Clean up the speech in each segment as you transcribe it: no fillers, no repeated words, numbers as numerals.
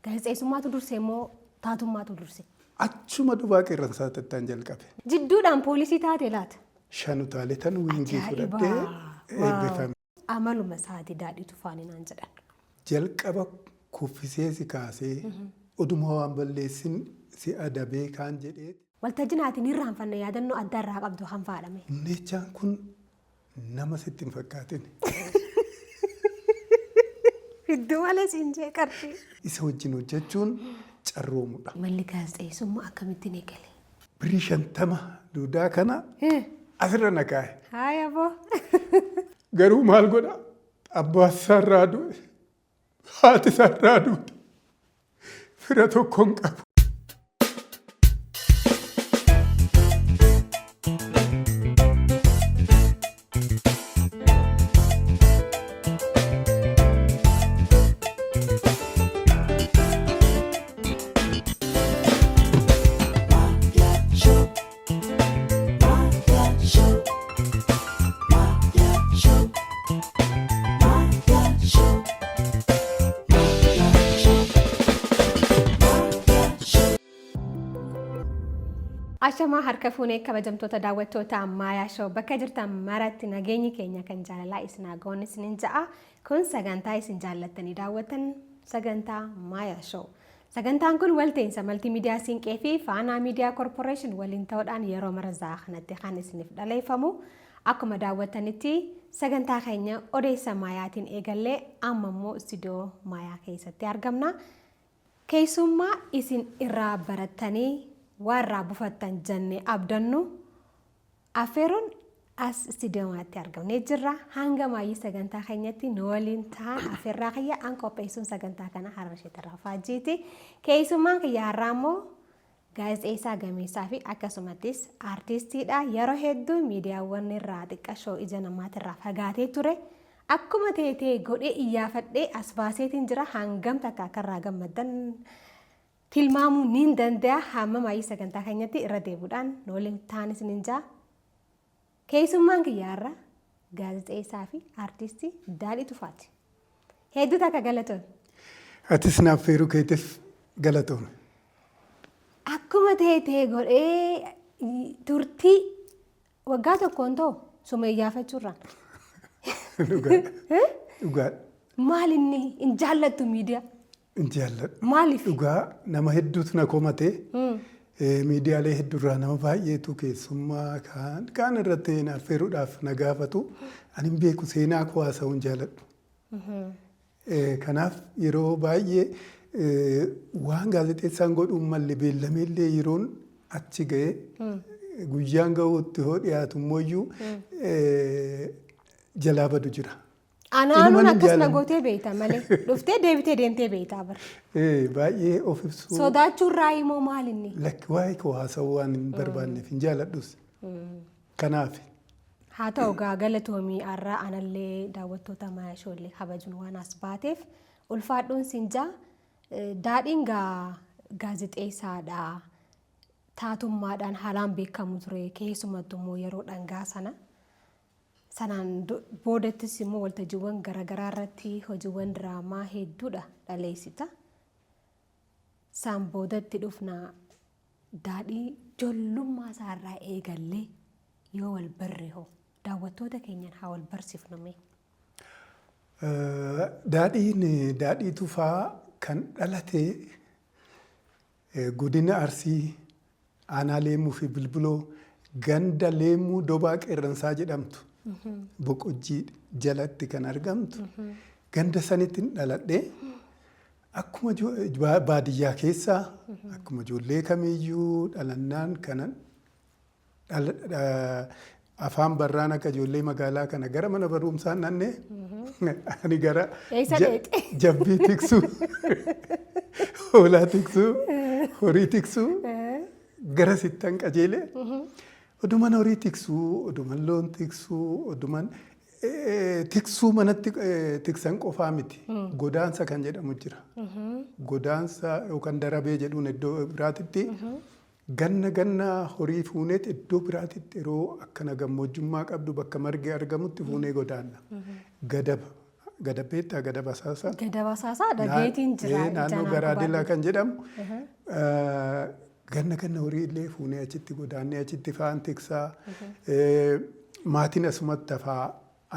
Gaazexeessummaatu dursee moo taatummaatu dursee? Achuma dubaa qeerransaa tattaan jalqabe. Jidduudhaan poolisii taate laata? Shanu taale tan wiingii fudhadhee eebbifame. Amaluma isaati daadhii tufaaninaan jedhan. Jalqaba kuffisee si kaasee oduma waan balleessin si adabee kaan jedhee. Waltajjinaatiin irraanfanne yaadannoo adda irraa qabdu kan faadhame. Nechaan kun nama sitti hin fakkaatin. Iddoo malee siinjee qarshii. Isa wajjin hojjechuun carroomudha. Malli gaazexeessummaa akkamittiin eegale? Birii 50 duudaa kana asirra naqaaye. Haaya boo. Garuu maal godha? Abbaan isaarraa du'e. Haati isaarraa duute. Fira tokko hin qabu. Ashamaa harka fuunee kabajamtoota daawwattoota Ammayyaa Show bakka jirtan maratti nageenyi keenya kan jaalalaa isin hagoon isinin ja'a. Kun sagantaa isin jaallattanii daawwatan sagantaa Ammayyaa Show. Sagantaan kun walta'insa maltiimiidiyaa Siinqee fi Faanaa Miidiyaa Korporeeshin waliin ta'uudhaan yeroo marazaa kanatti kan isiniif dhaleeffamu. Akkuma daawwattanitti sagantaa keenya odeessa Ammayyaatiin eegallee amma immoo istiidiyoo Ammayyaa keessatti argamna. Keessummaa isin irraa barattanii warra bufattan jenne abdannu affeeroon as istiidiyoomaatti argamnee jirra. Hanga maayii sagantaa keenyatti nu waliin ta'an affeerraa kiyya an qopheessuun sagantaa kana Harrashee Tarrafaajiiti. Keessummaan kiyya har'aa immoo gaazexeessaa gameessaa fi akkasumattis aartistiidha. Yeroo hedduu miidiyaawwan irraa xiqqashoo ija namaatirraa fagaatee ture. Akkuma teetee godhee iyyaafadhee as baaseetiin jira. Hangam takka akkarraa gammaddan tilmaamuu ni danda'a. Hamma maayii sagantaa keenyatti irra deebuudhaan nu waliin ta'an isinin ja'a. Keessummaan kiyya har'a gaazexeessaa fi aartistii Daadhii Tufaati. Hedduu takka galatoon. Atis naaf affeeruu keetiif galatoon. Akkuma teetee godhee turtii waggaa tokkoon ta'u suma iyyaafachuurraan. Dhugaadha. Maal inni hin jaallattu miidiyaa? Jaalladhu. Maaliif? Dhugaa nama hedduutu na komatee miidiyaalee hedduurraa nama baay'eetu keessummaa kaan irratti na affeeruudhaaf na gaafatu. Ani hin beeku seenaa koo haasa'uun jaalladhu. Kanaaf yeroo baay'ee waan gaazexeessaan godhuun malle beellameellee yeroon achi ga'ee guyyaan ga'uutti hoo dhiyaatu immoo jalaa badu jira. Anaanuun akkas na gootee beekta malee dhuftee deebitee deemtee beektaa bara. Baay'ee of ibsuu. Sodaachuurraa immoo maal inni? Lakki waa'ee koo haasa'uu waan hin barbaanneef hin jaalladhus. Kanaaf. Haa ta'u galatoomii har'aa anallee daawwattoota Ammayyaa Show illee kabajuun waan as baateef ulfaadhuun sinjaa. Daadhiin gaazexeessaadha. Taatummaadhaan haalaan beekamu ture keessumattuu immoo yeroo dhangaa sana. Sanaan boodattis immoo waltajjiiwwan garaagaraa irratti hojiiwwan diraamaa hedduudha dhaleessita. San boodatti dhufna daadhii ijoollummaa isaarraa eegallee yoo wal barre hoo daawwattoota keenyaan haa wal barsiifname. Daadhii Tufaa kan dhalate godina Arsii aanaa Leemmuu fi Bilbiloo ganda Leemmuu Dobaa Qeerransaa jedhamtu. Boqojjii jalatti kan argamtu ganda sanitti dhaladhee akkuma baadiyyaa keessaa akkuma ijoollee kamiyyuu dhalannaan kanan afaan barraan akka ijoollee magaalaa kana gara mana barumsaa nannee ani gara jabbii tiksuu hoolaa tiksuu horii tiksuu gara sittan qajeelee. Oduman horii tiksuu, oduman loon tiksuu, oduman tiksuu manatti tiksan qofaa miti. Godaansa kan jedhamu jira. Godaansa yookaan darabee jedhuun iddoo biraatitti ganna horii fuuneet iddoo biraatitti yeroo akkana gammoojjummaa qabdu bakka margi argamutti fuunee godaanna. Gadaba Gadabbeettaa gada basaasaa. Gada basaasaa dhageetiin jira. Naannoo Garaadillaa kan jedhamu ganna horii illee fuunee achitti godaannee achitti fa'aan tiksaa maatiin asumatti hafaa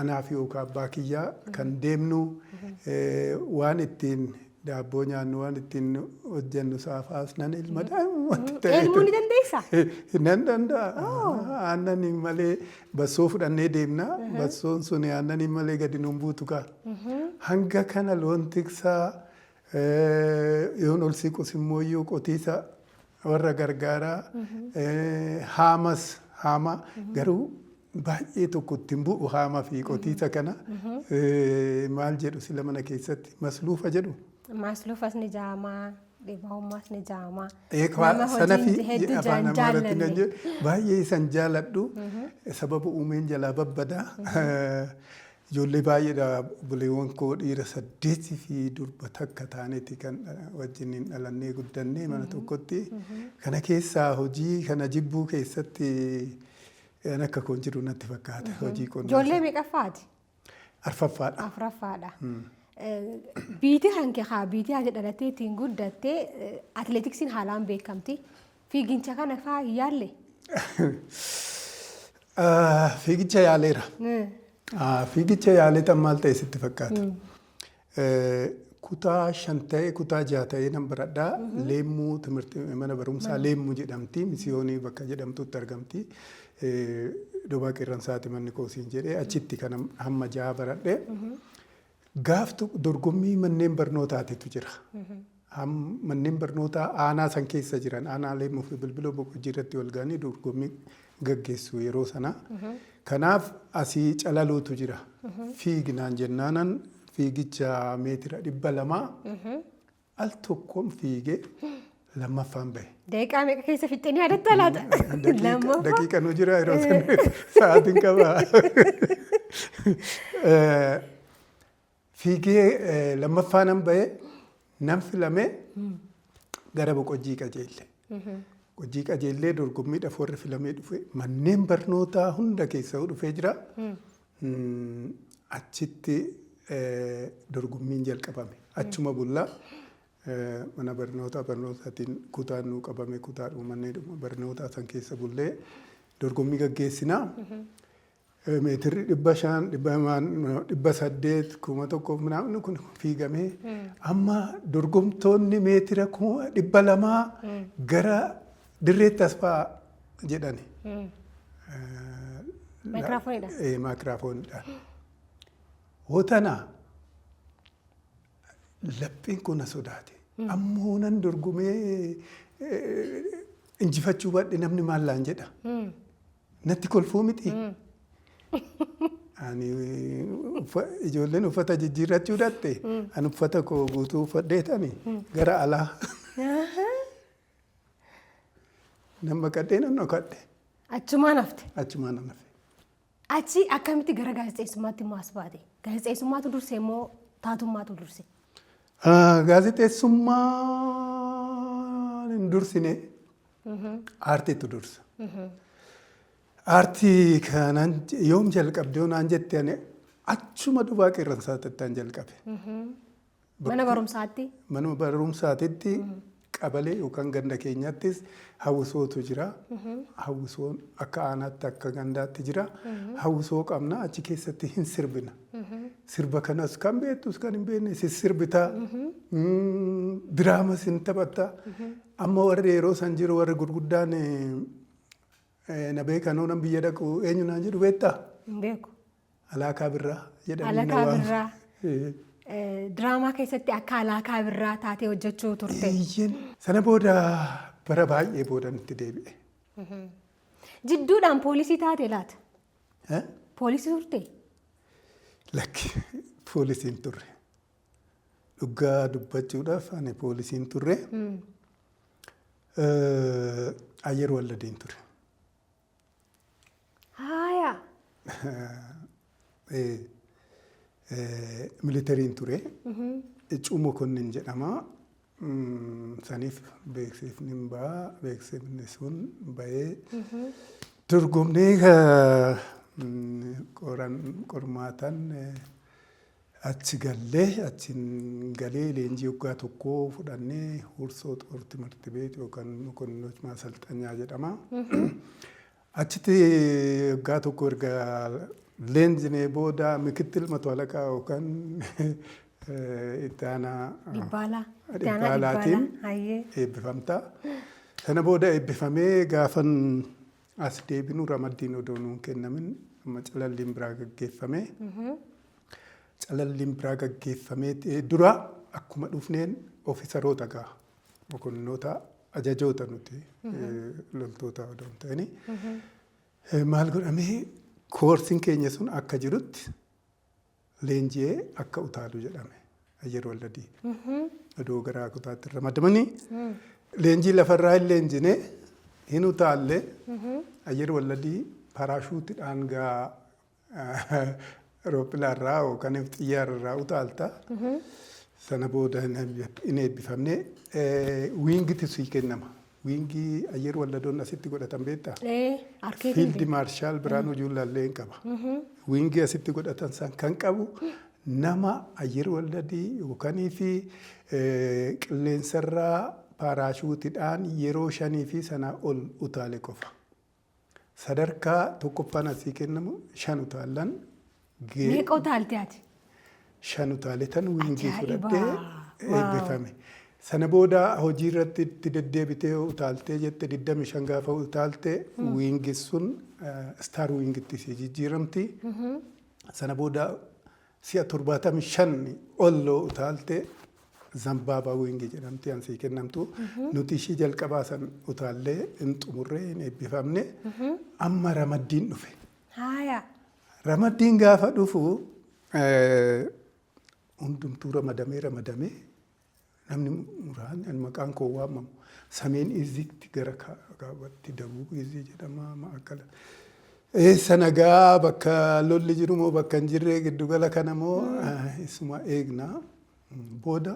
anaaf yookaan abbaa kiyyaa kan deemnu waan ittiin daabboo nyaannu waan ittiin hojjennu saafaas nan ilma daa'imumatti ta'e. Elmuu ni dandeessaa? Nan danda'a. Aannan malee bassoo fudhannee deemna. Bassoon sun aannan malee gadi nuun buutu kaa. Hanga kana loon tiksaa yoon ol siqus immoo iyyuu qotiisa warra gargaaraa haama garuu baay'ee tokko ittiin bu'u haama fi qotiisa kana maal jedhu sila mana keessatti masluufa jedhu. Masluufas ni jaamaa, dhibaa'ummaas ni jaamaa. Sana fi afaan Amaaraatti nan jedhu baay'ee isan jaaladhu sababa uumeen jalaa babbadaa. Ijoollee baay'eedha buleewwan koo dhiira 8 fi durba takka taaneeti kan wajjin dhalannee guddannee mana tokkotti. Kana keessaa hojii kana jibbuu keessatti akka kun jiru natti fakkaata hojii qonnaa. Ijoollee meeqaffaati? Arfaffaadha. Afuraffaadha. Biitii hanqee haa biitii haati dhalattee ittiin guddattee atileetiksiin haalaan beekamti. Fiigicha kana fa'aa hin yaalle? Fiigicha yaaleera. Fiigicha yaaleetan maal ta'e sitti fakkaata? Kutaa 5 ta'e kutaa 6 ta'e nan baradhaa leemmuu mana barumsaa leemmuu jedhamti misiyoonii bakka jedhamtutti argamti. Dobaa qeerransaati manni koosiin jedhee achitti kan hamma 6 baradhee. Gaaftu dorgommii manneen barnootaatitu jira. Manneen barnootaa aanaa san keessa jiran aanaa leemmuu fi bilbiloo boqojjii irratti wal ga'anii dorgommii gaggeessu yeroo sana. Kanaaf asii calaluutu jira. Fiiginaan jennaanan fiigicha meetira 200 al tokkoon fiigee lammaffaan bahe. Daqiiqaa meeqa keessa fixxanii yaadatta laata? Daqiiqa nu jira yeroo sana sa'aatiin qabaa. Fiigee lammaffaanan bahee nan filamee gara boqojjii qajeelle. Boqojjii qajeellee dorgommiidhaaf warri filamee dhufe manneen barnootaa hunda keessa dhufee jira. Achitti dorgommiin jalqabame. Achuma bullaa mana barnootaatiin kutaan nuu qabame kutaadhuma manneen barnootaa san keessa bullee dorgommii gaggeessinaa. Meetirri 500, 800, 1,000 kun fiigamee amma dorgomtoonni meetira 200 gara dirreetti as fa'aa jedhani. Maayikiraafoonidha. Maayikiraafoonidha. Hootanaa laphiin kun na sodaate. Ammoo nan dorgomee injifachuu baadhe namni maallaan jedha. Natti kolfuu miti. Ani ijoolleen uffata jijjiirrachuu dhatte ani uffata koo guutuu uffadheetani gara alaa nama kadhee nan dhokadhe. Achumaan hafte? Achumaan nan hafe. Achi akkamitti gara gaazexeessummaatti immoo as baate? Gaazexeessummaatu durse immoo taatummaatu durse? Gaazexeessummaan hin dursine aartiitu dursa. Aartii kanaan yoom jalqabde naan jette ani achuma Dobaa Qeerransaatti jalqabe. Mana barumsaatti? Mana barumsaatti qabalee yookaan ganda keenyattis hawwisootu jira. Hawwisoon akka aanaatti akka gandaatti jira. Hawwisoo qabna achi keessatti hin sirbina. Sirba kanas kan beektus kan hin beekne sirbitaa. Diraamas hin taphatta. Amma warri yeroo san jiru warri gurguddaan na beekan oonan biyya dhaqu eenyu naan jedhu beektaa? Hin beeku. Alaakaa Birraa jedhanii Alaakaa Birraa. Diraamaa keessatti akka Alaakaa Birraa taatee hojjechuu turte. Sana booda bara baay'ee boodan itti deebi'e. Jidduudhaan poolisii taate laata? Poolisii turte? Lakki poolisiin turre. Dhugaa dubbachuudhaaf ani poolisiin turre. Ayyer Walladiin ture. Haaya. Militariin ture. Cuumo Konnin jedhama. Saniif beeksifni ba'a. Beeksifni sun ba'ee dorgomnee qormaatan achi gallee achiin galee leenjii waggaa tokkoo fudhannee hursoo xoor timirti beet yookaan mokonnoch maasalxanyaa jedhama. Achitti waggaa tokko erga leenjinee booda mikittil matu alaqaa yookaan itti aanaa dhibbaalaatiin eebbifamta. Sana booda eebbifamee gaafan as deebinu ramaddiin odoo nuun kennamin amma calalliin biraa gaggeeffame. Calalliin biraa gaggeeffamee dura akkuma dhufneen ofiisaroota gaa mokonnoota ajajoota nuti loltoota odoo hin ta'ini. Maal godhamee koorsiin keenya sun akka jirutti leenji'ee akka utaalu jedhame Ayyir Walladii. Odoo garaa kutaatti ramadamanii leenjii lafarraa hin leenjine hin utaalle Ayyir Walladii paraashuutiidhaan gaa rooppilaarraa yookaan xiyyaararraa utaalta. Sana booda hin eebbifamne wiingiti sii kennama. Wiingii Ayyir Walladoon asitti godhatan beektaa? Fiildi maarshaal Biraanuu Juulaallee hin qaba. Wiingii asitti godhatan san kan qabu nama Ayyir Walladii yookaanii fi qilleensarraa paraashuutiidhaan yeroo 5 fi sanaa ol utaale qofa. Sadarkaa tokkoffaan asii kennamu 5 utaalan. Meeqa utaalte ati? 5 utaale tan wiingii fudhattee eebbifame. Sana booda hojii irratti itti deddeebitee utaaltee jette 25 gaafa utaalte wiingii sun star wiingitti si jijjiiramti. Sana booda si'a 75 ol utaalte zambaabaa wiingii jedhamti ansii kennamtu. Nuti ishii jalqabaa san utaallee hin xumurree hin eebbifamne. Amma ramaddiin dhufe. Ramaddiin gaafa dhufu hundumtuu ramadamee namni muraasni maqaan koo waamamu sameen iziitti gara kaabatti dabuu izii jedhama ma'akkala. Sana gaa bakka lolli jiru moo bakka hin jirre giddugala kana moo isuma eegna booda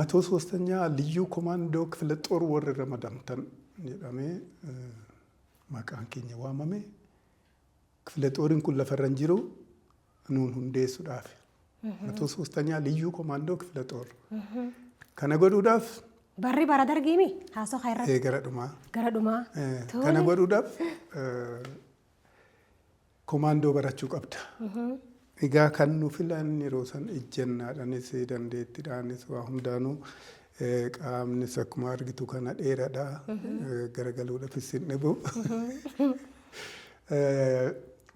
matoo soostanyaa liyyuu komaandoo kifila xoor warri ramadamtan jedhamee maqaan keenya waamame. Kifila xooriin kun lafarra hin jiru nuun hundeessuudhaaf. Matoo soostanyaa liyyuu komaandoo kifila xoor. Kana godhuudhaaf. Barri bara dargiimi haasoo irratti. Gara dhumaa. Gara dhumaa. Kana godhuudhaaf komaandoo barachuu qabda. Egaa kan nu filan yeroo san ejjennaadhaanis dandeettiidhaanis waa hundaanuu qaamnis akkuma argitu kana dheeraadha. Garagaluudhaafis hin dhibu.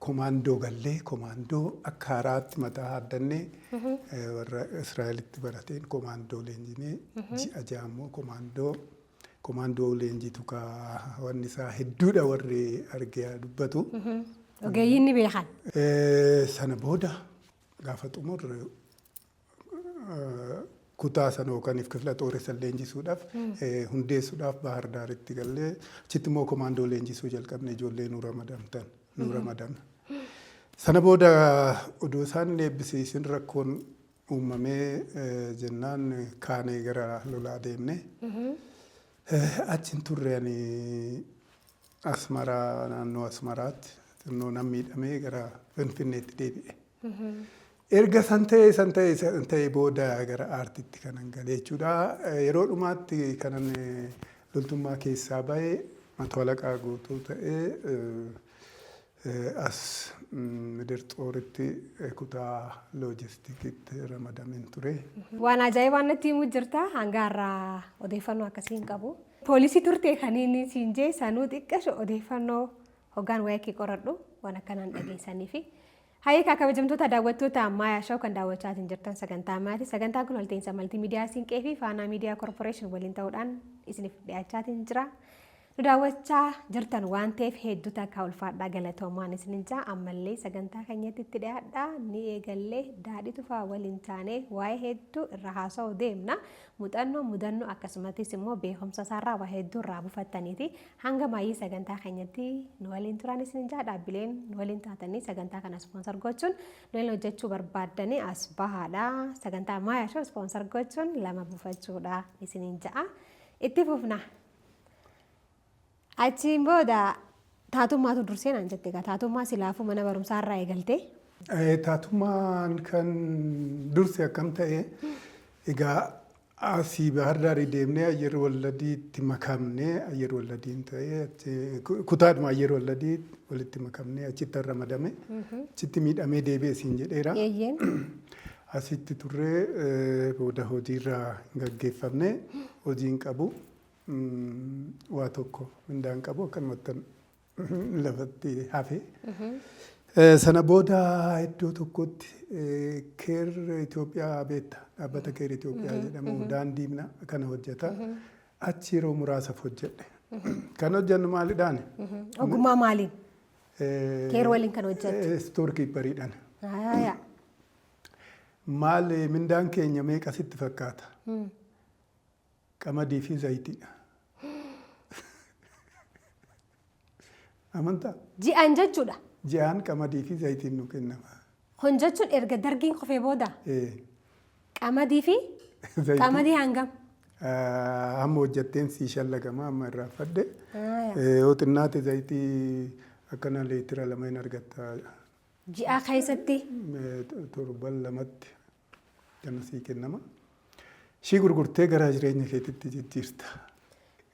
Komaandoo gallee komaandoo akka haaraatti mataa haddannee warra Israa'elitti barateen komaandoo leenjinee ji'a jaammoo komaandoo leenjitu wanni isaa hedduudha warri argee dubbatu. Ogeeyyiin ni beekan. Sana booda gaafa xumurre kutaa sana yookaan kifila xooressan leenjisuudhaaf hundeessuudhaaf Bahar Daaritti gallee achitti immoo komaandoo leenjisuu jalqabne ijoollee nu ramadame. Sana booda odoo isaan eebbisiisin rakkoon uumamee jennaan kaanee gara lolaa deemne. Achiin turre ani Asmaraa naannoo Asmaraatti xinnoo nan miidhamee gara Finfinneetti deebi'e. Erga san ta'e booda gara aartiitti kanan galee jechuudha. Yeroo dhumaatti kanan loltummaa keessaa ba'ee matoo alaqaa guutuu ta'ee as Midir Xooritti kutaa loojistikiitti ramadameen ture. Waan ajaa'ibaa natti himuu jirta hanga har'aa odeeffannoo akkasii hin qabu. Poolisii turte kan inni siin jee sanuu xiqqasho odeeffannoo hoggaan wayii kee qoradhu waan akkanaan dhageessanii fi Hayyee kabajamtoota daawwattoota Ammayyaa Show kan daawwachaa jirtan sagantaa Ammayyaati. Sagantaan kun walta'insa maltiimiidiyaa Siinqee fi Faanaa Miidiyaa Korporeeshin waliin ta'uudhaan isiniif dhiyaachaa jira. Nu daawwachaa jirtan waan ta'eef hedduu takka ulfaadhaa galatoomaan isinin jaa ammallee sagantaa keenyatti itti dhiyaadhaa ni eegallee daadhii tufaa waliin taanee waa'ee hedduu irra haasa'uu deemna. Muuxannoo mudannoo akkasumas immoo beekumsa isaarraa waa hedduu irraa buufattaniiti hanga maayii sagantaa keenyatti nu waliin turan isinin jaa dhaabbileen nu waliin taatanii sagantaa kana ispoonsar gochuun nu waliin hojjechuu barbaaddanii as bahaadha. Sagantaa Ammayyaa Show ispoonsar gochuun lama buufachuudha isinin jaa itti fufna. Achiin booda taatummaatu dursee naan jette egaa taatummaa silaafuu mana barumsaa irraa eegalte Taatumaan kan dursi akkam ta'e egaa asii Bahar Daarii deemnee Ayyar Walladiitti makamnee Ayyar Walladiin ta'ee kutaadhuma Ayyar Walladii walitti makamnee achitti ramadame achitti miidhamee deebi'e siin jedheera. Asitti turree booda hojiirraa gaggeeffamne hojiin qabu waa tokko mindaan qabu akkanumatti lafatti hafe. Sana booda iddoo tokkotti keer Itoophiyaa beekta dhaabbata keer Itoophiyaa jedhamu daandiimna kana hojjeta achi yeroo muraasaaf hojjedhe. Kan hojjennu maalidhaan? Ogummaa maaliin? Keer waliin kan hojjette? Stoor kiippariidhaan. Maal mindaan keenya meeqa sitti fakkaata? Qamadii fi zayitiidha. Amantaa? Ji'aan jechuudha. Ji'aan qamadii fi zayitiin nu kennama. Hojjechuun erga dargiin kufee booda? Qamadii fi? Qamadii hangam? Amma hojjetteen sii shallagama amma irraa fadde. Yoo xinnaate zayitii akkana leetira lama hin argatta. Ji'aa keessatti? Torban lamatti kana sii kennama. Shii gurgurtee gara jireenya keetitti jijjiirta.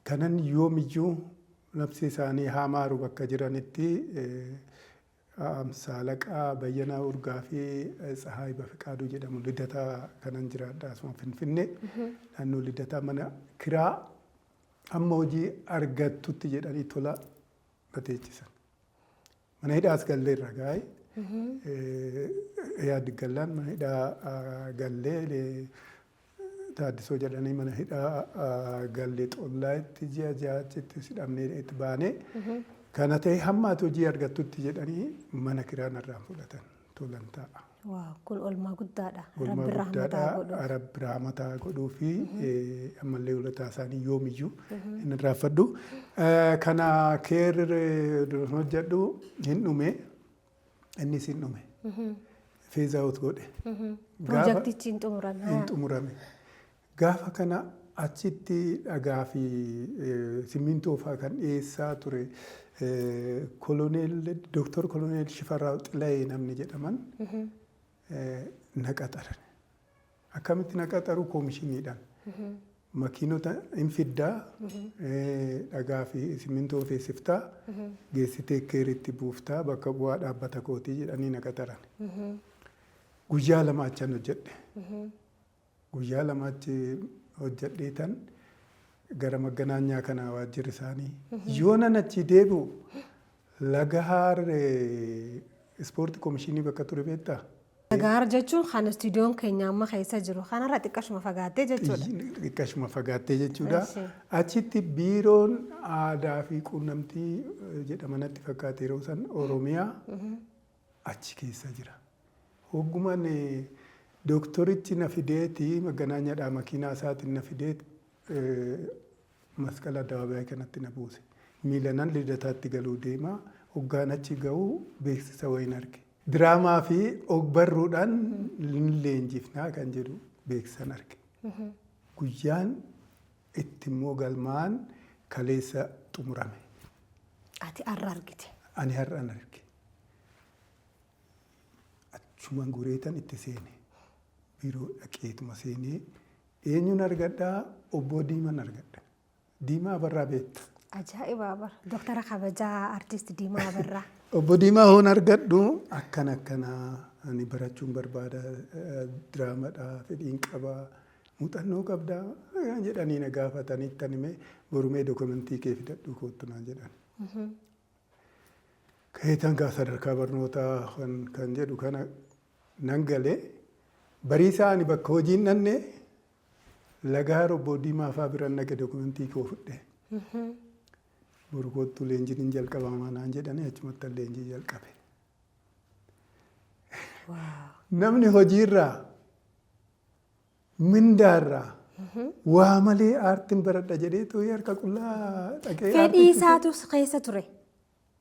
Kanan yoomiyyuu nafsi isaanii haamaaru bakka jiranitti Amsaalaqaa Bayyanaa Urgaa fi Tsahaay Bafiqaaduu jedhamu lidataa kanan jiraadha asuma Finfinnee naannoo lidataa mana kiraa amma hojii argattutti jedhanii tola bateechisan. Mana hidhaas galleerra gaa'e yaaddi gallaan mana hidhaa gallee Taaddisoo jedhanii mana hidhaa gallee xollaa'itti ji'a ja'achitti hidhamnee itti baanee kana ta'e hamma ati hojii argattutti jedhanii mana kiraa narraan fudhatan tolan ta'a. Kun oolmaa guddaadha. Oolmaa guddaadha. Rabbi rahmataa godhuu fi ammallee ulataa isaanii yoomiyyuu hin irraanfadhu. Kana keer hojjedhu hin dhume innis hin dhume. Feezaawut godhe. Piroojaktichi hin xumurame. Hin xumurame. Gaafa kana achitti dhagaa fi simmintoo fa'aa kan dhiyeessaa ture Dooktor Koloneel Shifarraa Xilayee namni jedhaman na qaxaran. Akkamitti na qaxaru koomishiniidhaan. Makiinota hin fiddaa dhagaa fi simmintoo feesiftaa geessitee keeritti buuftaa bakka bu'aa dhaabbata kootii jedhanii na qaxaran. Guyyaa lama achan hojjedhe. Guyyaa lama achi hojjedhee tan gara Magganaanyaa kana waajjirri isaanii. Yoo nan achi deebi'u Lagahaar ispoortii koomishinii bakka ture beektaa? Lagahaar jechuun kan istuudiyoon keenya amma keessa jiru kanarra xiqqashuma fagaattee jechuudha. Xiqqashuma fagaattee jechuudha. Achitti biiroon aadaa fi quunnamtii jedhamanatti fakkaate yeroo san Oromiyaa achi keessa jira. Hoggumaan dooktorichi na fideeti Magganaanyaadhaa makiinaa isaatiin na fideeti masqala Addabaabaa kanatti na buuse. Miilanaan lidataatti galuu deema. Hoggaan achi ga'u beeksisa wayiin arge. Diraamaa fi ogbarruudhaan leenjifnaa kan jedhu beeksisan arge. Guyyaan itti immoo galmaan kaleessa xumurame. Ati har'a argite? Ani har'an arge. Achumaan gureetan itti seene. Biiroo dhaqeetuma seenee eenyuun argadhaa obbo Diimaan argadha. Diimaa Abarraa beekta. Ajaa'iba bara. Dooktara kabajaa artiist Diimaa Abarraa. Obbo Diimaa hoon argadhu akkana ani barachuun barbaada diraamaadhaa fedhiin qabaa muuxannoo qabdaa jedhanii na gaafatanii itti himee borumee dookumentii kee fidadhuu koottu naan jedhan. Kayeetan gaa sadarkaa barnootaa kan jedhu kana nan galee bariisaa ani bakka hojiin dhanne Lagahaar obbo Diimaa fa'aa biraan naqe dookumentii koo fudhe. Burgoottu leenjiin hin jalqabamaa naan jedhanii achumatti leenjii jalqabe. Namni hojiirraa mindaarraa waa malee aartiin baradha jedhee too'ee harka qullaa dhaqee. Fedhii isaatu keessa ture.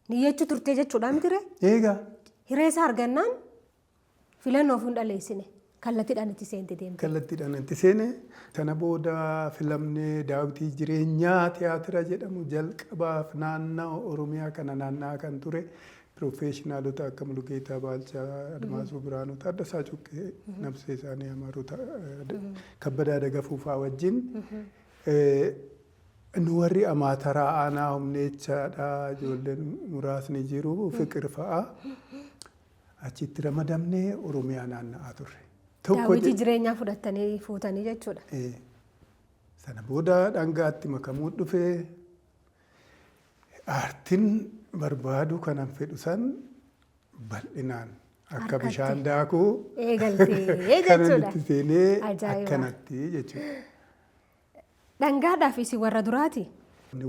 Niyyachuu turtee jechuudha miti ree? Eegaa. Hiree isaa argannaan filannoo ofuun dhaleessine. Kallattiidhaan itti seente deemte. Kallattiidhaan itti seene sana booda filamnee daawwitii jireenyaa tiyaatira jedhamu jalqabaaf naannoo Oromiyaa kana naanna'aa kan ture piroofeeshinaalota akka Mulugeetaa Baalchaa, Admaasuu Biraanuu, Taaddasaa Cuqqee, Nabsee isaanii Amaarota, Kabbadaa Dagafuufaa wajjin nu warri amaataraa aanaa humneechaadhaa ijoolleen muraasni jiru fiqir fa'aa achitti ramadamnee Oromiyaa naanna'aa turre. Daawwitii jireenyaa fudhattanii fuutanii jechuudha. Sana booda dhangaatti makamuu dhufee aartiin barbaadu kanan fedhu san bal'inaan akka bishaan daakuu kanan itti seenee akkanatti jechuudha. Dhangaadhaaf isin warra duraati?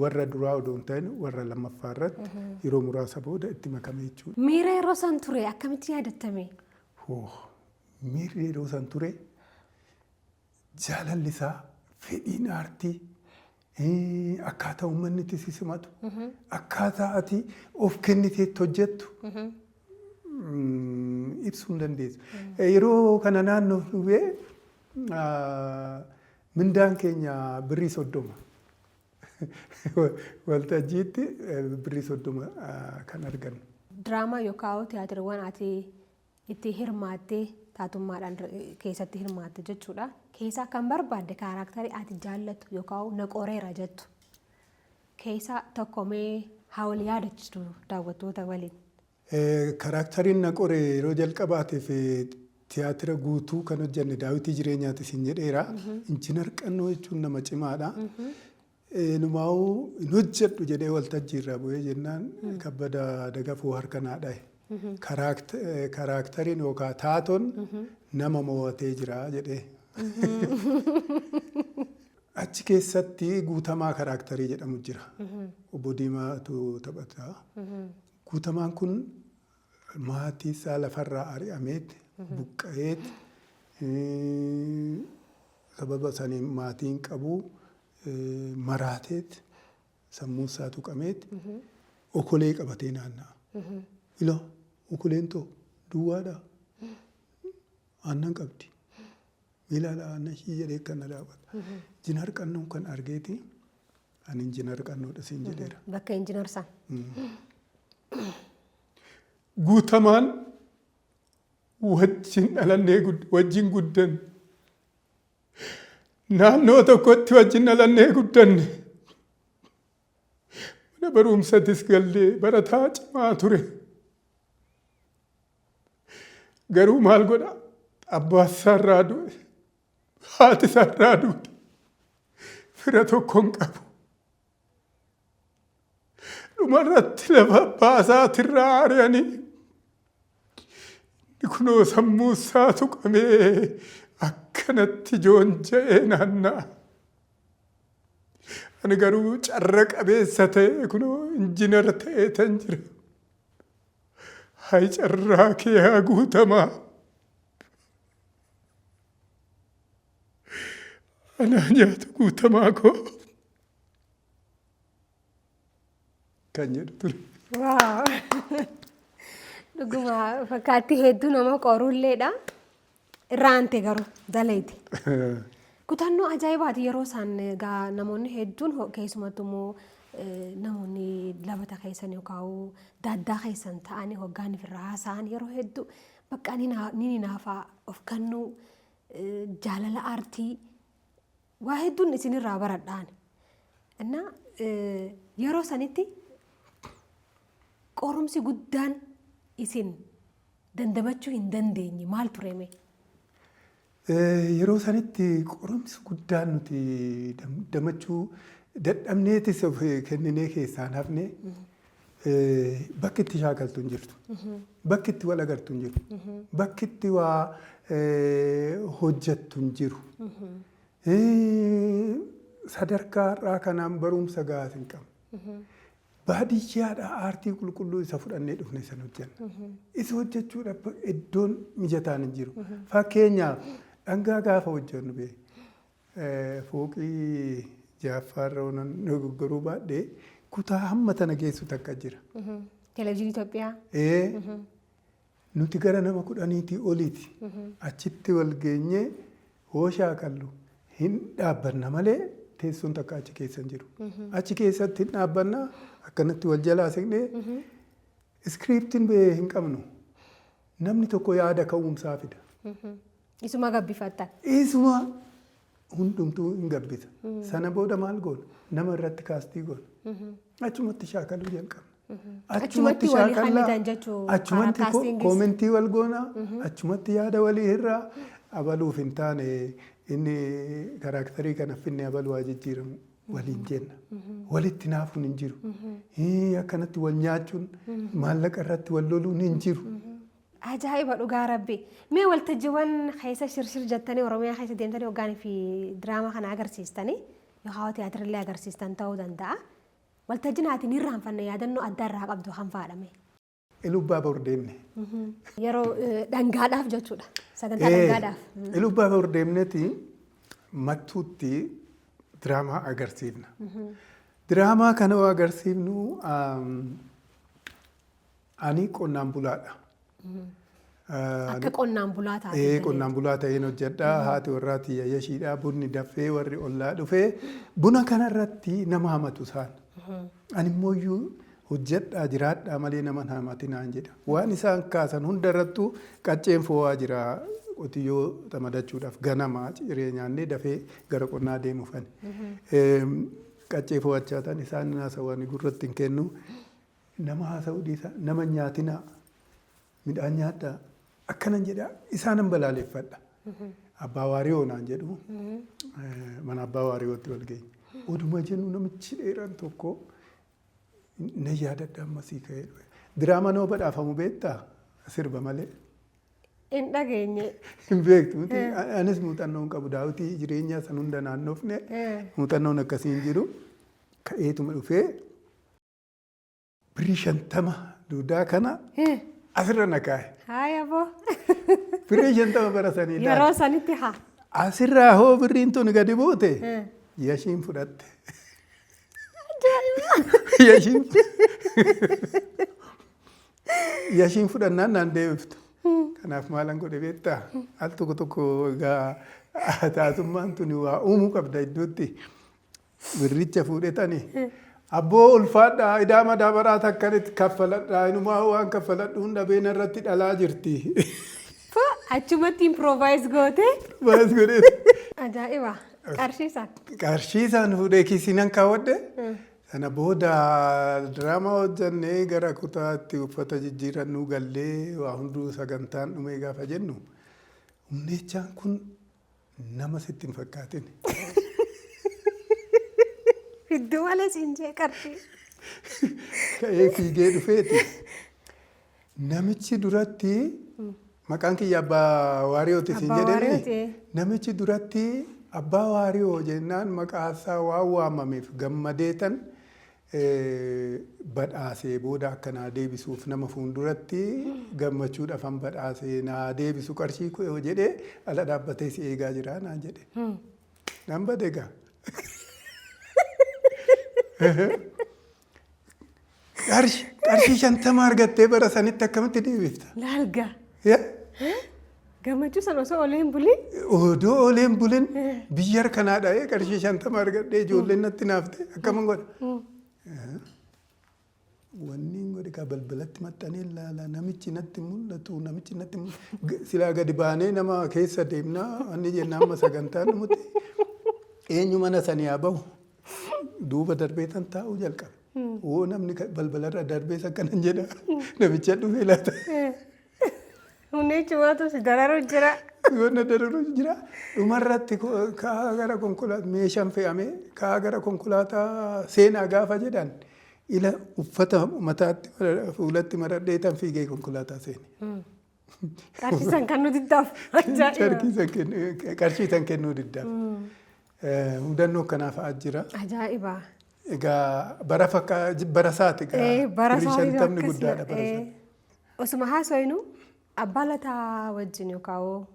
Warra duraa odoo hin ta'in warra lammaffaa irratti yeroo muraasa booda itti makame jechuudha. Miira yeroo san ture akkamitti yaadattame? Miirri yeroo san ture jaalalli isaa fedhiin aartii akkaataa uummanni itti si simatu akkaataa ati of kenniteetti hojjettu ibsuu hin dandeessu. Yeroo kana naannoo dhufee mindaan keenya birrii 30 waltajjiitti birrii 30 kan argannu. Diraamaa yookaan tiyaatiriiwwan ati itti hirmaattee taatummaadhaan keessatti hirmaatte jechuudha. Keessaa kan barbaadde kaaraaktarii ati jaallattu yookaan naqoreera jettu keessaa tokko mee haala yaadachiistu daawwattoota waliin. Karaakteriin naqoree yeroo jalqabaateef tiyaatira guutuu kan hojjenne Daawitii Jireenyaati isin jedheera. Injiinar Qannoo jechuun nama cimaadha. Numaa'uu hin hojjedhu jedhee waltajjii irraa bu'ee jennaan Kabbadaa Dagafuu harka naa dhahe. Karaakteriin yookaan taatoon nama mo'atee jira jedhee. Achi keessatti guutamaa karaakterii jedhamu jira. Obbo Diimaatu taphata. Guutamaan kun maatii isaa lafarraa ari'ameeti. Buqqa'eet sababa saniin maatiin qabu maraateet sammuu isaa tuqameet okolee qabatee naanna'a. Ilaa okoleen too duwwaadha aannan qabdi miilaadha aannan ishii jedhee kan na daawwata. Injiinar Qannoon kan argeeti ani Injiinar Qannoodha siin jedheera. Bakka Injiinar san. Guutamaan wajjin dhalannee wajjin guddanne naannoo tokkotti wajjin dhalannee guddanne mana barumsattis gallee barataa cimaa ture. Garuu maal godha abbaa isaarraa du'e haati isaarraa duute fira tokko hin qabu. Dhumarratti lafa abbaa isaatirraa ari'anii kunoo sammuu isaa tuqamee akkanatti joonja'ee naanna'a. Ani garuu carra qabeessa ta'e kunoo injiinar ta'ee tan jira. Hayi carraa kee haa Guutamaa. Anaa nyaata Guutamaa koo. Kan jedhu ture. Dhuguma fakkaatti hedduu nama qorulleedha. Irraante garuu daleeti. Kutannoo ajaa'ibaati yeroo isaan namoonni hedduun keessumattuu immoo namoonni labata keessan yookaan daaddaa keessan ta'anii hoggaaniif irraa haasa'an yeroo hedduu bakka ni naafaa of kennuu jaalala aartii waa hedduun isinirraa baradhaan. Innaa yeroo sanitti qorumsi guddaan isin dandamachuu hin dandeenye maal tureme? Yeroo sanitti qorumsi guddaan nuti damachuu dadhabneetis of kenninee keessaan hafne bakki itti shaakaltu hin jirtu. Bakki itti wal agartu hin jiru. Bakki itti waa hojjettu hin jiru. Sadarkaa har'aa kanaan barumsa gahaa hin qabnu. Baadiyyaadhaa aartii qulqulluu isa fudhannee dhufne san hojjenna. Isa hojjechuudhaaf iddoon mijataan hin jiru. Fakkeenyaaf dhangaa gaafa hojjennu fooqii jaaffaarra oonan garuu baadhee kutaa hamma tana geessu takka jira. Televezyiinii Itoophiyaa. Nuti gara nama 10 oliiti. Achitti wal geenyee hoo shaakallu hin dhaabbanna malee teessoon takka achi keessa hin jiru. Achi keessatti hin dhaabbanna akkanatti wal jalaa siqnee Iskiriiptiin hin qabnu. Namni tokko yaada ka'umsaa fida. Isuma gabbifatta. Isuma hundumtuu hin gabbisa. Sana booda maal goona? Nama irratti kaastii goona. Achumatti shaakaluu jalqabna. Achumatti walii hamidan jechuun achumatti koomentii wal goona. Achumatti yaada walii irraa abaluuf hin taane inni karaaktarii kana finne abaluu haa jijjiiramu waliin jenna. Walitti naafuun hin jiru. Akkanatti wal nyaachuun maallaqa irratti wal loluun hin jiru. Ajaa'iba dhugaa rabbi. Mee waltajjiiwwan keessa shirshir jettanii Oromiyaa keessa deemtanii hoggaanii fi diraamaa kana agarsiistanii yookaan tiyaatirallee agarsiistan ta'uu danda'a. Waltajjiin ati ni irraanfanne yaadannoo adda irraa qabdu kan faadhame. Ilubbaa bor deemne. Yeroo dhangaadhaaf jechuudha. Sagantaa dhangaadhaaf. Ilubbaa bor deemneeti mattuutti diraamaa agarsiifna. Diraamaa kana agarsiifnu ani qonnaan bulaadha. Akka qonnaan bulaa taate. Qonnaan bulaa ta'een hojjedha. Haati warraa tiyya yashiidha. Bunni dafee warri ollaa dhufee buna kanarratti nama hamatu isaan. Ani immoo hojjedhaa jiraadhaa malee nama hamati naan jedha. Waan isaan kaasan hundarrattuu qacceen fo'aa jira. Qotiyyoo xamadachuudhaaf ganama ciree nyaannee dafee gara qonnaa deemuufani. Qaccee fo'achaa ta'an isaan haasawaan gurratti hin kennu. Nama haasa'uu dhiisa. Nama nyaatinaa. Midhaan nyaadhaa akkanan jedhaa isaanan balaaleffadha. Abbaa waariyoo naan jedhu mana abbaa waariyootti wal geenye. Oduma jennu namichi dheeraan tokko na yaadadha ammasii ka'ee dhufe. Diraamaa nama badhaafamu beektaa sirba malee. Hin dhageenye. Hin beektu. Anis muuxannoo hin qabu daawwitii jireenyaa san hunda naannofne muuxannoon akkasii hin jiru. Ka'eetuma dhufee birrii 50 duudaa kana. Asirra na kaa'e. Haaya boo. Birrii 50 bara sanii laata. Yeroo sanitti haa. Asirraa hoo birriin tun gadi buute yashiin fudhatte. Yashiin fudhannaan naan deebiftu. Kanaaf maalan godhe beektaa al tokko tokko egaa taasummaan tuni waa uumuu qabda iddootti birricha fuudhetanii. Abboo ulfaadhaa idaa madaabaraa takkanitti kaffaladhaa inumaa waan kaffaladhu hunda beena irratti dhalaa jirti. Achumatti improvise goote. Baas godhe. Ajaa'iba. Qarshiisaan. Qarshiisaan fuudhee kiisinan kaawwadhe. Sana booda diraamaa hojjannee gara kutaatti uffata jijjiirannuu gallee waa hunduu sagantaan dhumee gaafa jennu humneechaan kun nama sitti hin fakkaatin. Iddoo malee siin jee qarshii. Ka'ee fiigee dhufeeti. Namichi duratti maqaan kiyya abbaa waariyooti siin jedhanii namichi duratti abbaa waariyoo jennaan maqaasaa waan waamameef gammadeetan badhaasee booda akka naa deebisuuf nama fuulduratti gammachuudhaaf an badhaasee naa deebisu qarshii koo jedhee ala dhaabbatee si eegaa jira naan jedhe. Nan bade egaa. Qarshii 50 argattee bara sanitti akkamitti deebifta? Laalga. Gammachuu sana osoo oolee hin bulin? Odoo oolee hin bulin biyya harkanaa dha'ee qarshii 50 argadhee ijoolleen natti naafte akkamiin godha? Wanni hin godhe kaa balbalatti maxxanee ilaala namichi natti mul'atu namichi natti mul'atu silaa gadi baanee nama keessa deemnaa wanni jennaan amma sagantaan dhumutti eenyu mana sanii haa bahu duuba darbee tan taa'uu jalqabe. Oo namni balbalarra darbees akkanan jedha namicha dhufee laata. Hundeechi waatu si dararu jira. Wanna dararu jira. Dhumarratti kaa gara konkolaataa meeshaan fe'amee kaa gara konkolaataa seenaa gaafa jedhan ila uffata mataatti fuulatti maradhee tan fiigee konkolaataa seene. Qarshiisan kennuu diddaaf. Qarshiisan kennuu diddaaf. Hudannoo kanaaf jira. Ajaa'iba. Egaa bara saati egaa bara shantamni guddaadha bara saati. Osuma haasawinu abbaa lataa wajjin yookaan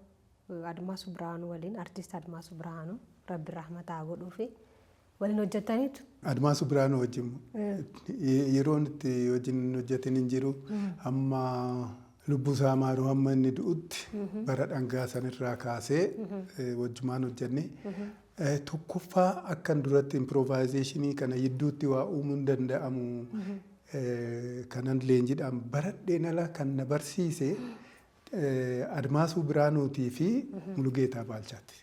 Admaasuu Biraanuu waliin artiist Admaasuu Biraanuu Rabbi rahmataa godhuu fi waliin hojjetaniitu. Admaasuu Biraanuu wajjin yeroo itti wajjin hojjetin hin jiru amma lubbuu isaa maaru hamma inni du'utti bara dhangaa sanirraa kaasee wajjumaan hojjenne. Tokkoffaa akkan duratti improvisationii kana gidduutti waa uumuun danda'amu kanan leenjiidhaan baradheen ala kan na barsiise Admaasuu Biraanuutii fi Mulugeetaa Baalchaati.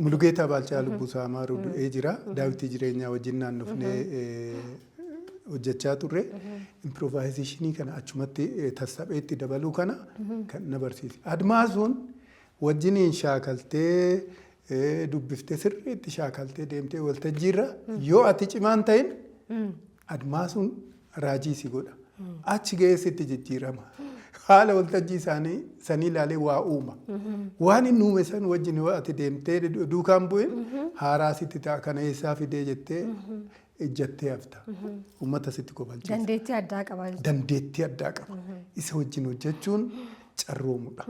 Mulugeetaa Baalchaa Lubbusaa Amaaruu du'ee jira. Daawwitii jireenyaa wajjin naannofnee hojjechaa turre. Improvaayizeshinii kana achumatti tasapheetti dabaluu kana kan na barsiise. Admaasuun wajjiniin shaakaltee dubbiftee sirriitti shaakaltee deemtee waltajjiirra yoo ati cimaan ta'in Admaasuun raajii si godha. Achi geessitti jijjiirama. Haala waltajjii isaanii sanii ilaalee waa uuma. Waan inni uume san wajjin yoo ati deemtee duukaan bu'in haaraa sitti ta'a kana eessaa fidee jettee ejjattee hafta. Uummata sitti kofalchiisa. Dandeettii addaa qaba. Dandeettii addaa qaba. Isa wajjin hojjechuun carroomudha.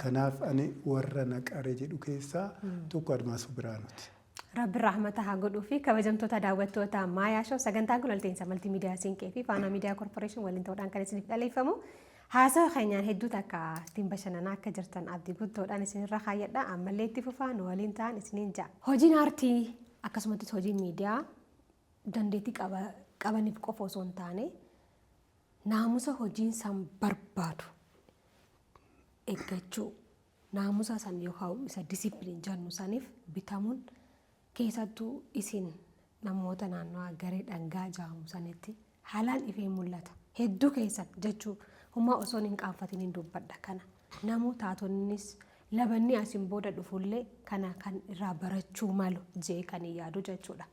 Kanaaf ani warra naqaree jedhu keessaa tokko Admaasuu Biraanuuti. Rabbi rahmata haa godhuu fi kabajamtoota daawwattoota Maayaa Show sagantaan kun walta'insa maltiimiidiyaa Siinqee fi Faanaa Miidiyaa Koorporeeshin waliin ta'uudhaan kan isiniif dhaleeffamu. Haasawa keenyaan hedduutu akka ittiin bashannanaa akka jirtan abdii guddoodhaan isinirra kaayyadha. Ammallee itti fufaa nu waliin ta'an isiniin ja'a. Hojiin aartii akkasumas hojiin miidiyaa dandeettii qabaniif qofa osoo hin taane naamusa hojiin san barbaadu eeggachuu naamusa san yookaan isa disiipiliin jennu saniif bitamuun keessattuu isin namoota naannoo garee dhangaa jaamu sanitti haalaan ifee mul'ata. Hedduu keessan jechuu humna osoo hin qaanfatiniin dubbadha kana. Namuu taatonnis labanni asiin booda dhufullee kana kan irraa barachuu malu jee kan yaadu jechuudha.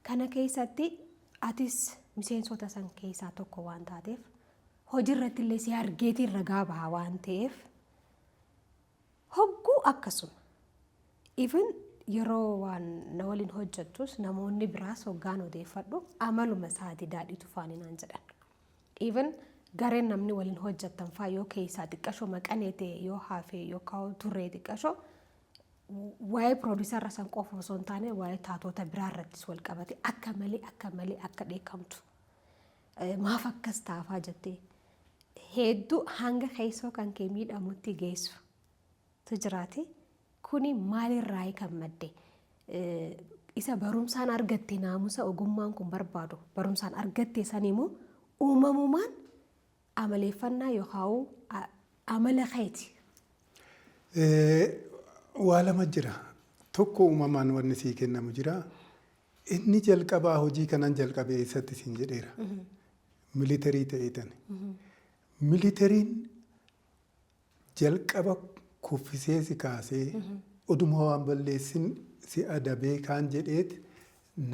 Kana keessatti atis miseensota san keessaa tokko waan taateef hojii irratti illee si argeetii ragaa baha waan ta'eef hogguu akkasuma. Even yeroo waan na waliin hojjettus namoonni biraas hoggaan odeeffadhu amaluma isaati daadhiitu faaninaan jedhan. Even gareen namni waliin hojjettan faa yoo keessaa xiqqashoo maqanee ta'e yoo hafee yookaan turree xiqqashoo waa'ee piroodiisarra san qofa osoo hin taane waa'ee taatota biraa irrattis wal qabate akka malee akka dheekkamtu maaf akkas taafaa jettee hedduu hanga keessoo kan kee miidhamutti geessu tu jiraate kuni maalirraa kan madde isa barumsaan argatte naamusa ogummaan kun barbaadu barumsaan argatte saniimoo uumamumaan amaleeffannaa yookaan amala keeti. Waa lama jira. Tokko uumamaan wanni sii kennamu jira. Inni jalqabaa hojii kanan jalqabee eessatti siin jedheera. Militarii ta'eetan. Militariin jalqaba kuffisee si kaasee oduma waan balleessin si adabee kaan jedheet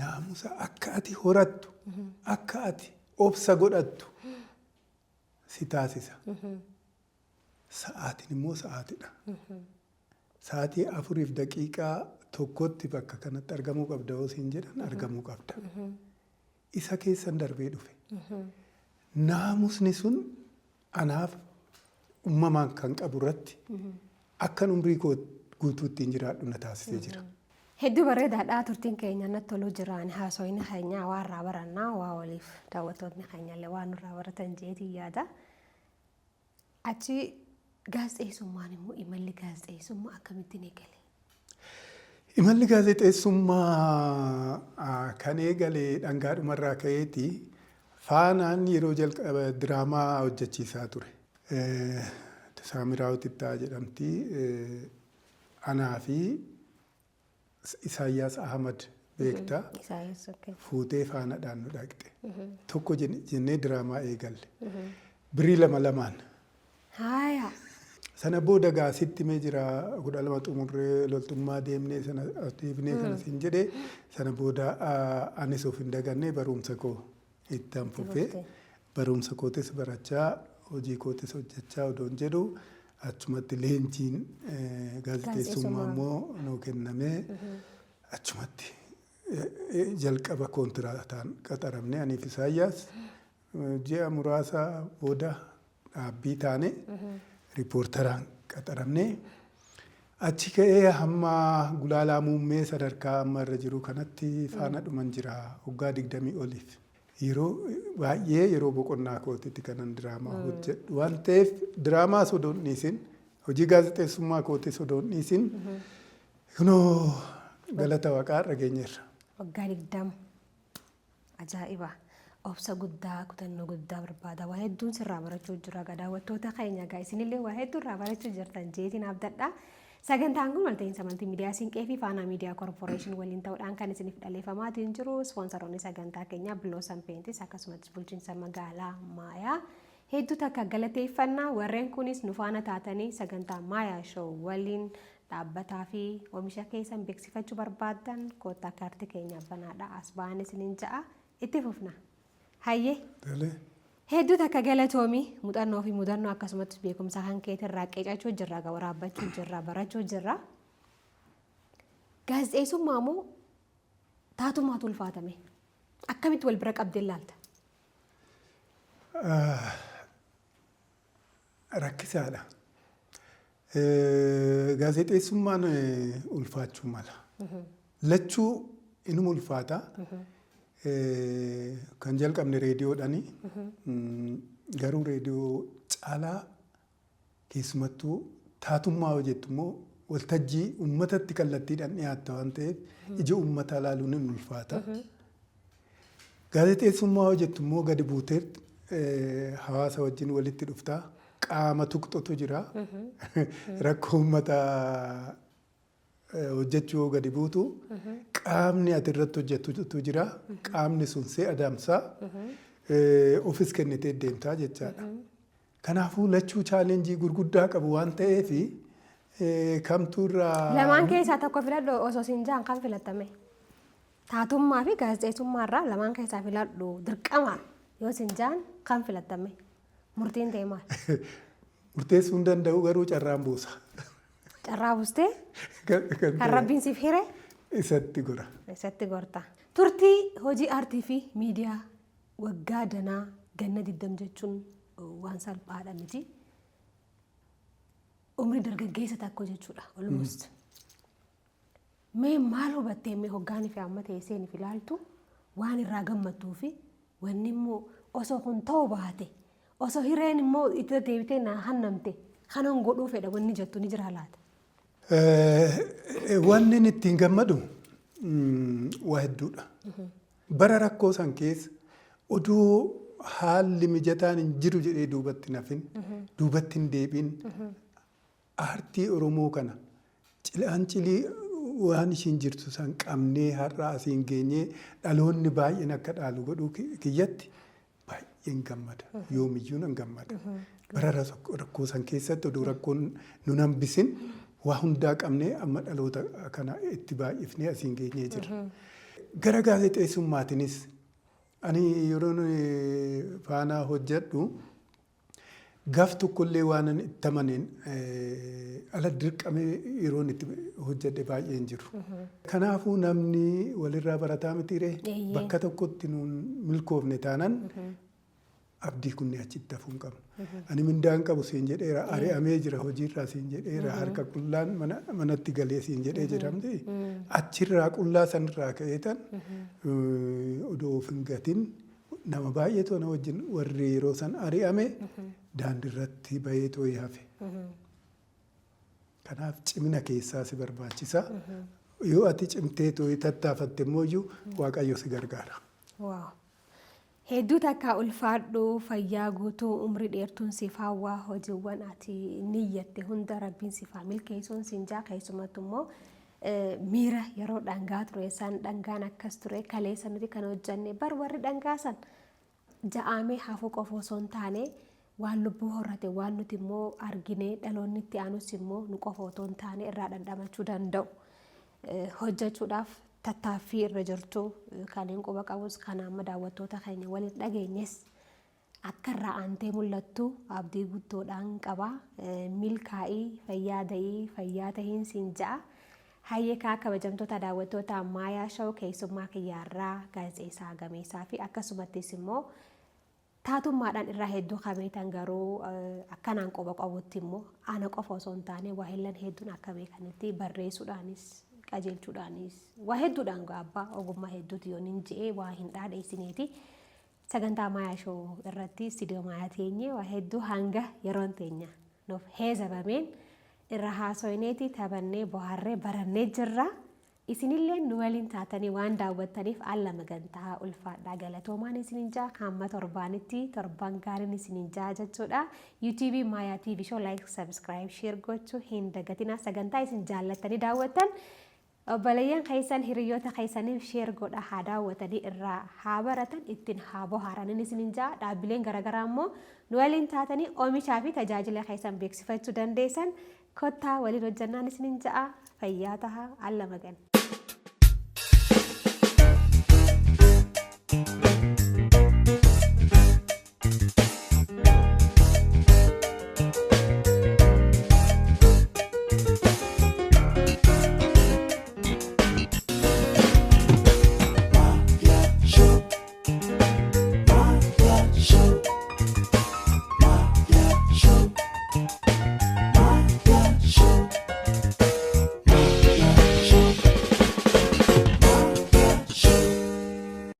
naamusa akka ati horattu akka ati obsa godhattu si taasisa. Sa'aatiin immoo sa'aatidha. Sa'aatii 4 daqiiqaa tokkotti bakka kanatti argamuu qabda yoo siin jedhan argamuu qabda. Isa keessan darbee dhufe. Naamusni sun anaaf uumamaan kan qabu irratti akkan umrii guutuutti hin jiraadhu na taasisee jira. Hedduu bareedaadha turtiin keenya natti toluu jiraan haasawni keenya waan irraa barannaa waa waliif daawwattoonni keenyallee waan irraa baratan jeetii yaada. Achi gaazexeessummaan immoo imalli gaazexeessummaa akkamittiin eegale? Imalli gaazexeessummaa kan eegale dhangaadhumarraa ka'eeti faanaan yeroo jalqaba diraamaa hojjechiisaa ture. Saamiraawwit Ittaa jedhamti anaa fi Isaayyaas Ahmad beektaa fuutee faanaadhaan nu dhaqxe. Tokko jennee diraamaa eegalle. Birii 2-2. Haaya. Sana booda gaasitti mee jira 12 xumurree loltummaa deemnee sana deebinee kana siin jedhee sana booda anis of hin dagannee barumsa koo ittaan fufee barumsa kootis barachaa hojii kootis hojjechaa odoon jedhu achumatti leenjiin gaazexeessummaa immoo nuu kennamee achumatti jalqaba koontiraataan qaxaramne aniif Isaayyaas ji'a muraasa booda dhaabbii taane riipoortaraan qaxaramne achi ka'ee hamma gulaalaa muummee sadarkaa amma irra jiru kanatti faana dhuman jira waggaa 20 oliif. Yeroo baay'ee yeroo boqonnaa kootitti kanan diraamaa hojjedhu waan ta'eef diraamaa sodoon dhiisin hojii gaazexeessummaa kootii sodoon dhiisin kunoo galata waaqaa irra geenyeerra. Waggaa 20 ajaa'iba. obsa guddaa kutannoo guddaa barbaada. Waa hedduun sirraa barachuu jira daawwattoota keenya gaa isinillee waa hedduu irraa barachuu jirtan jeetiin abdadha. Sagantaan kun walta'iinsa Maltiimiidiyaa Siinqee fi Faanaa Miidiyaa Korporeeshin waliin ta'uudhaan kan isiniif dhaleeffamaatiin jiru. Ispoonsaroonni sagantaa keenyaa Biloosan Peentis akkasumas bulchiinsa magaalaa Maayaa. Hedduu takka galateeffannaa warreen kunis nu faana taatanii sagantaa Maayaa Show waliin dhaabbataa fi oomisha keessan beeksifachuu barbaadan koottaa kaartii keenya banaadha as ba'an isiniin ja'a itti fufna. Hayyee. Hedduu takka galatoomii muuxannoo fi mudannoo akkasumas beekumsa kan keetirraa qeecachuu jirra waraabbachuu jirra barachuu jirra. Gaazexeessummaa moo taatummaatu ulfaatame akkamitti wal bira qabdee ilaalta? Rakkisaadha. Gaazexeessummaan ulfaachuu mala. Lachuu inuma ulfaata. Kan jalqabne reediyoodhaani. Garuu reediyoo caalaa keessumattuu taatummaa hojjettu immoo waltajjii uummatatti kallattiidhaan dhiyaatta waan ta'eef ija uummataa ilaaluun ni ulfaata. Gaazexeessummaa hojjettu immoo gadi buutee hawaasa wajjin walitti dhuftaa. Qaama tuqxotu jira. Rakkoo uummataa hojjechuu gadi buutu. Qaamni ati irratti hojjettutu jira. Qaamni sun see adamsaa. Ofis kennitee deemtaa jechaadha. Kanaafuu lachuu chaalenjii gurguddaa qabu waan ta'eef kamtu irraa. Lamaan keessaa tokko filadhu osoo siin jaan kan filattame. Taatummaa fi gaazexeessummaa irraa lamaan keessaa filadhu dirqama yoo siin jaan kan filattame. Murtiin ta'e maal? Murteessuu hin danda'u garuu carraan buusa. Carraa buustee? Kan rabbiin siif hire? Isatti gora. Isatti gorta. Turtii hojii aartii fi miidiyaa waggaa danaa ganna 20 jechuun waan salphaadha miti. Umrii dargaggeessa takko jechuudha almost. Mee maal hubattee mee hoggaanii fi amma ta'e seeniif ilaaltu waan irraa gammattuu fi wanni immoo osoo kun ta'uu baate osoo hireen immoo itti deebitee na hannamte kanan godhuu fedha wanni jettu ni jira laata? Wanni ittiin gammadu waa hedduudha. Bara rakkoo san keessa oduu haalli mijataan hin jiru jedhee duubatti nafin duubatti hin deebiin aartii Oromoo kana cilaanchilii waan ishiin jirtu san qabnee har'a asiin geenyee dhaloonni baay'een akka dhaalu godhuu kiyyatti baay'een gammada. Yoomiyyuu nan gammada. Bara rakkoo san keessatti oduu rakkoon nu hambisin waa hundaa qabnee amma dhaloota kana itti baay'ifnee asiin geenyee jirra. Gara gaazexeessummaatiinis ani yeroon faanaa hojjedhu gaaf tokkollee waan itti amaneen ala dirqamee yeroon itti hojjedhe baay'een jiru. Kanaafuu namni walirraa barataa mitiiree bakka tokkotti nuun milkoofne taanaan abdii kunni achitti hafuu hin qabnu. Ani mindaan qabu siin jedheera ari'amee jira hojiirraa siin jedheera harka qullaan manatti galee siin jedhee jedhamte achirraa qullaa sanirraa ka'eetan odoo of hin gatin nama baay'eetu na wajjin warri yeroo san ari'ame daandiirratti bahee too'ee hafe. Kanaaf cimina keessaa si barbaachisa. Yoo ati cimtee too'ee tattaafatte immoo Waaqayyo si gargaara. Hedduu takka ulfaadhu fayyaa guutuu umrii dheertuun siif hawwaa hojiiwwan ati niyyatte hunda rabbiin siif milkeessuun siin jaa keessumattu immoo miira yeroo dhangaa ture san dhangaan akkas ture kaleessa nuti kan hojjanne bar warri dhangaa san ja'amee hafuu qofa osoo hin taane waan lubbuu horate waan nuti immoo argine dhaloonni itti aanus immoo nu qofa otoo hin taane irraa dhandhamachuu danda'u hojjechuudhaaf tattaaffii irra jirtu kanneen quba qabus kan amma daawwattoota keenya waliin dhageenyes akka irraa aantee mul'attu abdii guddoodhaan qaba. Milkaa'ii fayyaa da'ii fayyaa tahiin siin ja'a. Hayyee kaa kabajamtoota daawwattoota Maayaa Show keessummaa kiyyaarraa gaazexeessaa gameessaa fi akkasumattis immoo taatummaadhaan irraa hedduu kabeetan garuu akkanaan quba qabutti immoo ana qofa osoo hin taane waa hillan hedduun akka beekanitti barreessuudhaanis qajeelchuudhaanis waa hedduudhaan abbaa ogummaa hedduuti yoon hin je'ee waa hin dhaadheessineeti. Sagantaa Maayaa Show irratti istiidiyoo Maayaa teenyee waa hedduu hanga yeroon teenya nuuf heezabameen irra haasoineeti taphannee bohaarree barannee jirra. isinillee nu waliin taatanii waan daawwattaniif alla magantaa ulfaadhaa galatoomaan isinin jaa hamma torbaanitti torban gaariin isinin jaa jechuudha. YouTube Maayaa TV Show like subscribe share gochuu hin dagatinaa. Sagantaa isin jaallattanii daawwattan obboleeyyan keessan hiriyoota keessaniif share godha haa daawwatanii irraa haa baratan ittiin haa bohaaranin isinin jaa. Dhaabbileen garaagaraa immoo nu waliin taatanii oomishaa fi tajaajila keessan beeksifachuu dandeessan kottaa waliin hojjannaan isinin jaa. Fayyaa tahaa alla magan.